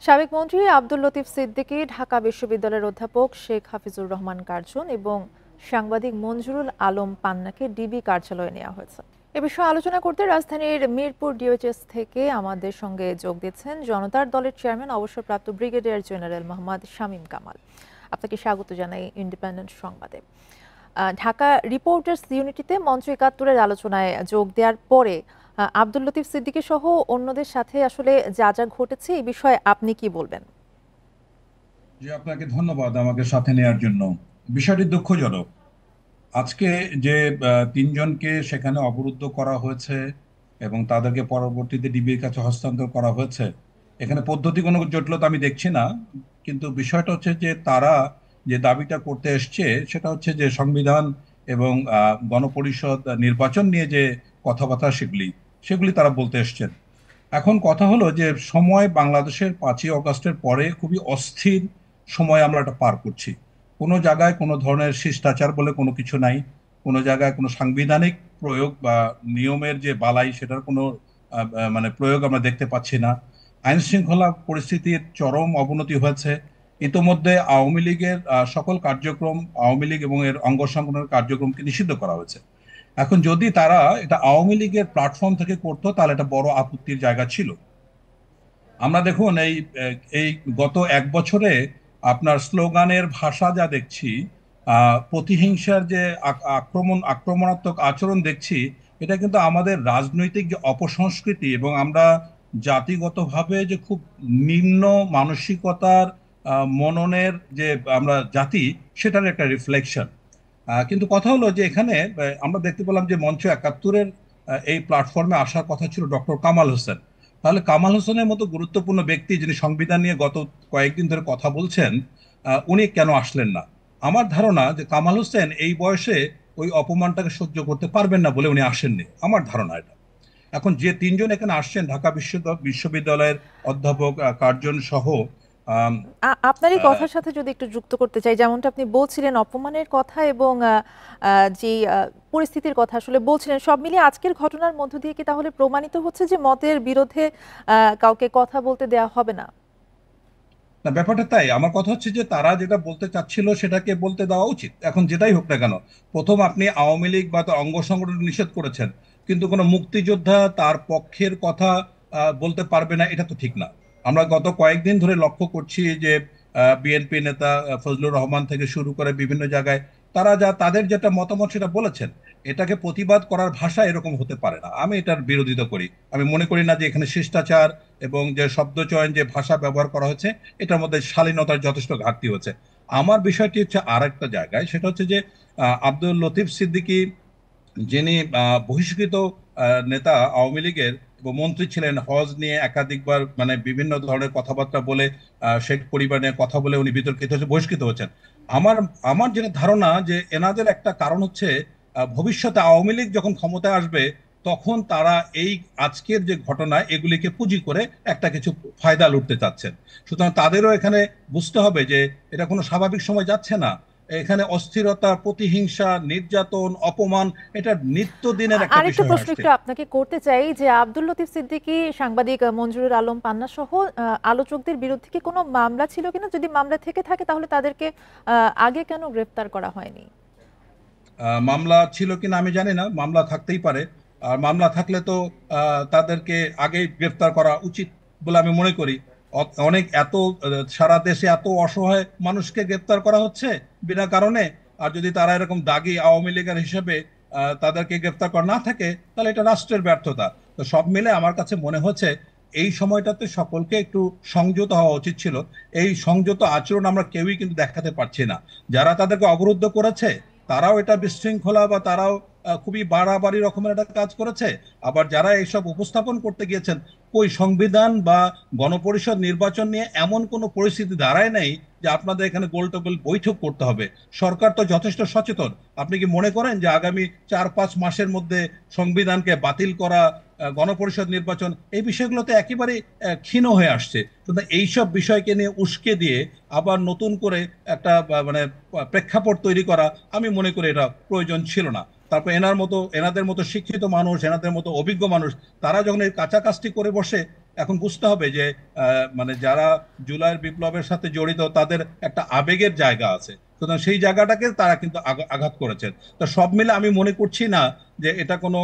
সাবেক মন্ত্রী আব্দুল লতিফ সিদ্দিকী, ঢাকা বিশ্ববিদ্যালয়ের অধ্যাপক শেখ হাফিজুর রহমান কার্জন এবং সাংবাদিক মঞ্জুরুল আলম পান্নাকে ডিবি কার্যালয়ে নেওয়া হয়েছে। এ বিষয়ে আলোচনা করতে রাজধানীর মিরপুর ডিওএইচএস থেকে আমাদের সঙ্গে যোগ দিচ্ছেন জনতার দলের চেয়ারম্যান অবসরপ্রাপ্ত ব্রিগেডিয়ার জেনারেল মোহাম্মদ শামীম কামাল। আপনাকে স্বাগত জানাই ইন্ডিপেন্ডেন্ট সংবাদে। ঢাকা রিপোর্টার্স ইউনিটিতে মঞ্চ ৭১-এর আলোচনায় যোগ দেওয়ার পরে আব্দুল লতিফ সিদ্দিকী সহ অন্যদের সাথে আসলে যা যা ঘটেছে এই বিষয়ে আপনি কি বলবেন? জি, আপনাকে ধন্যবাদ আমাকে সাথে নেওয়ার জন্য। বিষয়টি দুঃখজনক। আজকে যে তিনজনকে সেখানে অবরুদ্ধ করা হয়েছে এবং তাদেরকে পরবর্তীতে ডিবির কাছে হস্তান্তর করা হয়েছে, এখানে পদ্ধতি কোনো জটিলতা আমি দেখছি না। কিন্তু বিষয়টা হচ্ছে যে তারা যে দাবিটা করতে এসছে সেটা হচ্ছে যে সংবিধান এবং গণপরিষদ নির্বাচন নিয়ে যে কথাবার্তা সেগুলি সেগুলি তারা বলতে এসছেন। এখন কথা হলো যে সময় বাংলাদেশের ৫ই অগাস্টের পরে খুবই অস্থির সময় আমরা এটা পার করছি। কোনো জায়গায় কোনো ধরনের শিষ্টাচার বলে কোনো কিছু নাই। কোনো জায়গায় কোনো সাংবিধানিক প্রয়োগ বা নিয়মের যে বালাই সেটার কোনো মানে প্রয়োগ আমরা দেখতে পাচ্ছি না। আইন শৃঙ্খলা পরিস্থিতির চরম অবনতি হয়েছে। ইতোমধ্যে আওয়ামী লীগের সকল কার্যক্রম, আওয়ামী লীগ এবং এর অঙ্গ সংগঠনের কার্যক্রমকে নিষিদ্ধ করা হয়েছে। এখন যদি তারা এটা আওয়ামী লীগের প্ল্যাটফর্ম থেকে করতো তাহলে এটা বড় আপত্তির জায়গা ছিল। আমরা দেখুন এই গত ১ বছরে আপনার স্লোগানের ভাষা যা দেখছি, প্রতিহিংসার যে আক্রমণাত্মক আচরণ দেখছি, এটা কিন্তু আমাদের রাজনৈতিক যে অপসংস্কৃতি এবং আমরা জাতিগতভাবে যে খুব নিম্ন মানসিকতার মননের যে আমরা জাতি, সেটার একটা রিফ্লেকশন। কিন্তু কথা হলো যে এখানে আমরা দেখতে পেলাম যে মঞ্চ ৭১-এর এই প্ল্যাটফর্মে আসার কথা ছিল ডক্টর কামাল হোসেন। তাহলে কামাল হোসেনের মতো গুরুত্বপূর্ণ ব্যক্তি যিনি সংবিধান নিয়ে গত কয়েকদিন ধরে কথা বলছেন, উনি কেন আসলেন না? আমার ধারণা যে কামাল হোসেন এই বয়সে ওই অপমানটাকে সহ্য করতে পারবেন না বলে উনি আসেননি, আমার ধারণা এটা। এখন যে তিনজন এখানে আসছেন ঢাকা বিশ্ববিদ্যালয়ের অধ্যাপক কার্জন সহ, আম, আপনারই আহ, কথার সাথে যদি একটু যুক্ত করতে চাই, যেমনটা আপনি বলছিলেন অপমানের কথা এবং যে পরিস্থিতির কথা আসলে বলছিলেন, সব মিলিয়ে আজকের ঘটনার মধ্য দিয়ে কি তাহলে প্রমাণিত হচ্ছে যে মতের বিরোধে কাউকে কথা বলতে দেয়া হবে না? না, ব্যাপারটা তাই। আমার কথা হচ্ছে যে তারা যেটা বলতে চাচ্ছিল সেটাকে বলতে দেওয়া উচিত। এখন যেটাই হোক না কেন, প্রথম আপনি আওয়ামী লীগ বা তার অঙ্গ সংগঠন নিষেধ করেছেন, কিন্তু কোনো মুক্তিযোদ্ধা তার পক্ষের কথা বলতে পারবে না, এটা তো ঠিক না। আমরা গত কয়েকদিন ধরে লক্ষ্য করছি যে বিএনপি নেতা ফজলুর রহমান থেকে শুরু করে বিভিন্ন জায়গায় তারা তাদের যেটা মতামত সেটা বলেছেন। এটাকে প্রতিবাদ করার ভাষা এরকম হতে পারে না, আমি এটার বিরোধিতা করি। আমি মনে করি না যে এখানে শিষ্টাচার এবং যে শব্দচয়ন, যে ভাষা ব্যবহার করা হচ্ছে, এটার মধ্যে শালীনতার যথেষ্ট ঘাটতি হচ্ছে। আমার বিষয়টি হচ্ছে আর একটা জায়গায়, সেটা হচ্ছে যে আব্দুল লতিফ সিদ্দিকী, যিনি বহিষ্কৃত নেতা আওয়ামী লীগের এবং মন্ত্রী ছিলেন, হজ নিয়ে একাধিকবার মানে বিভিন্ন ধরনের কথাবার্তা বলে শেখ পরিবার নিয়ে কথা বলে উনি বিতর্কিত হচ্ছে, বহিষ্কৃত হচ্ছেন। আমার আমার যেটা ধারণা যে এনাদের একটা কারণ হচ্ছে ভবিষ্যতে আওয়ামী লীগ যখন ক্ষমতায় আসবে তখন তারা এই আজকের যে ঘটনা এগুলিকে পুঁজি করে একটা কিছু ফায়দা লুটতে চাচ্ছেন। সুতরাং তাদেরও এখানে বুঝতে হবে যে এটা কোনো স্বাভাবিক সময় যাচ্ছে না। এখানে অস্থিরতা, প্রতিহিংসা, নির্যাতন, অপমান, এটা নিত্যদিনের একটা আরেকটা বিষয় হয়ে প্রশ্ন আসছে। একটু আপনাকে করতে চাই যে আব্দুল লতিফ সিদ্দিকী, সাংবাদিক মঞ্জুরুল আলম পান্না সহ আলোচকদের বিরুদ্ধে কি কোনো মামলা ছিল কিনা? যদি মামলা থেকে থাকে তাহলে তাদেরকে আগে কেন গ্রেফতার করা হয়নি? মামলা ছিল কিনা আমি জানি না, মামলা থাকতেই পারে। আর মামলা থাকলে তো তাদেরকে আগেই গ্রেফতার করা উচিত বলে আমি মনে করি। অনেক এত সারা দেশে এত অসহায় মানুষকে গ্রেফতার করা হচ্ছে বিনা কারণে। আর যদি তারা এরকম দাগি আওয়ামী লীগের হিসেবে তাদেরকে গ্রেফতার করা না থাকে, তাহলে এটা রাষ্ট্রের ব্যর্থতা। তো সব মিলে আমার কাছে মনে হচ্ছে এই সময়টাতে সকলকে একটু সংযত হওয়া উচিত ছিল। এই সংযত আচরণ আমরা কেউই কিন্তু দেখাতে পারছি না। যারা তাদেরকে অবরুদ্ধ করেছে তারাও এটা বিশৃঙ্খলা বা তারাও খুবই বাড়াবাড়ি রকমের একটা কাজ করেছে। আবার যারা এইসব উপস্থাপন করতে গিয়েছেন, ওই সংবিধান বা গণপরিষদ নির্বাচন নিয়ে এমন কোনো পরিস্থিতি দাঁড়ায় নাই যে আপনাদের এখানে গোলটোগোল বৈঠক করতে হবে। সরকার তো যথেষ্ট সচেতন। আপনি কি মনে করেন যে আগামী ৪-৫ মাসের মধ্যে সংবিধানকে বাতিল করা, গণপরিষদ নির্বাচন, এই বিষয়গুলোতে একেবারে ক্ষীণ হয়ে আসছে? কিন্তু এইসব বিষয়কে নিয়ে উস্কে দিয়ে আবার নতুন করে একটা মানে প্রেক্ষাপট তৈরি করা, আমি মনে করি এটা প্রয়োজন ছিল না। তারপর এনাদের মতো শিক্ষিত মানুষ, এনাদের মতো অভিজ্ঞ মানুষ, তারা যখন এই কাছাকাছি করে বসে, এখন বুঝতে হবে যে মানে যারা জুলাইয়ের বিপ্লবের সাথে জড়িত তাদের একটা আবেগের জায়গা আছে, সুতরাং সেই জায়গাটাকে তারা কিন্তু আঘাত করেছেন। তো সব মিলে আমি মনে করছি না যে এটা কোনো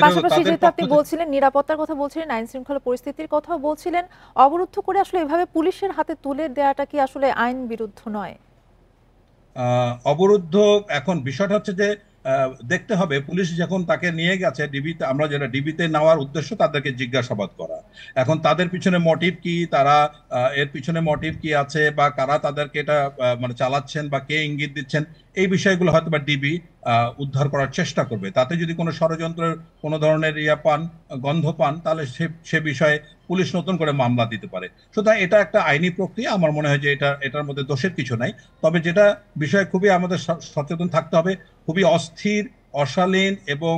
পাশাপাশি তাদের যেহেতু পক্ষ আপনি থেকে। বলছিলেন নিরাপত্তার কথা বলছিলেন, আইন শৃঙ্খলা পরিস্থিতির কথাও বলছিলেন, অবরুদ্ধ করে আসলে এভাবে পুলিশের হাতে তুলে দেওয়াটা কি আসলে আইন বিরুদ্ধ নয়? অবরুদ্ধ, এখন বিষয়টা হচ্ছে যে দেখতে হবে পুলিশ যখন তাকে নিয়ে গেছে ডিবিতে, আমরা যেটা ডিবিতে নেওয়ার উদ্দেশ্য তাদেরকে জিজ্ঞাসাবাদ করা। এখন তাদের পিছনে মোটিভ কি, তারা এর পিছনে মোটিভ কি আছে, বা কারা তাদেরকে এটা মানে চালাচ্ছেন বা কে ইঙ্গিত দিচ্ছেন, এই বিষয়গুলো হয়তো বা ডিবি উদ্ধার করার চেষ্টা করবে। তাতে যদি কোনো ষড়যন্ত্রের কোনো ধরনের পান, গন্ধ পান, তাহলে সে সে বিষয়ে পুলিশ নতুন করে মামলা দিতে পারে। সুতরাং এটা একটা আইনি প্রক্রিয়া, আমার মনে হয় যে এটার মধ্যে দোষের কিছু নাই। তবে যেটা বিষয়ে খুবই আমাদের সচেতন থাকতে হবে, খুবই অস্থির, অশালীন এবং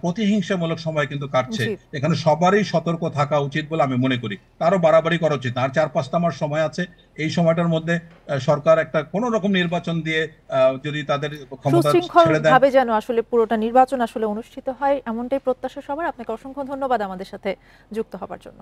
প্রতিহিংসামূলক সময় কিন্তু কাটছে। জি। এখানে সবারই সতর্ক থাকা উচিত বলে আমি মনে করি। তারও বাড়াবাড়ি করা উচিত না। আর 4-5টা মাস সময় আছে। এই সময়টার মধ্যে সরকার একটা কোনো রকম নির্বাচন দিয়ে যদি তাদের ক্ষমতা সুশৃঙ্খল ছেড়ে দেন। ভাবে যেন আসলে পুরোটা নির্বাচন আসলে অনুষ্ঠিত হয়, এমনটাই প্রত্যাশা সবার। আপনাকে অসংখ্য ধন্যবাদ আমাদের সাথে যুক্ত হবার জন্য।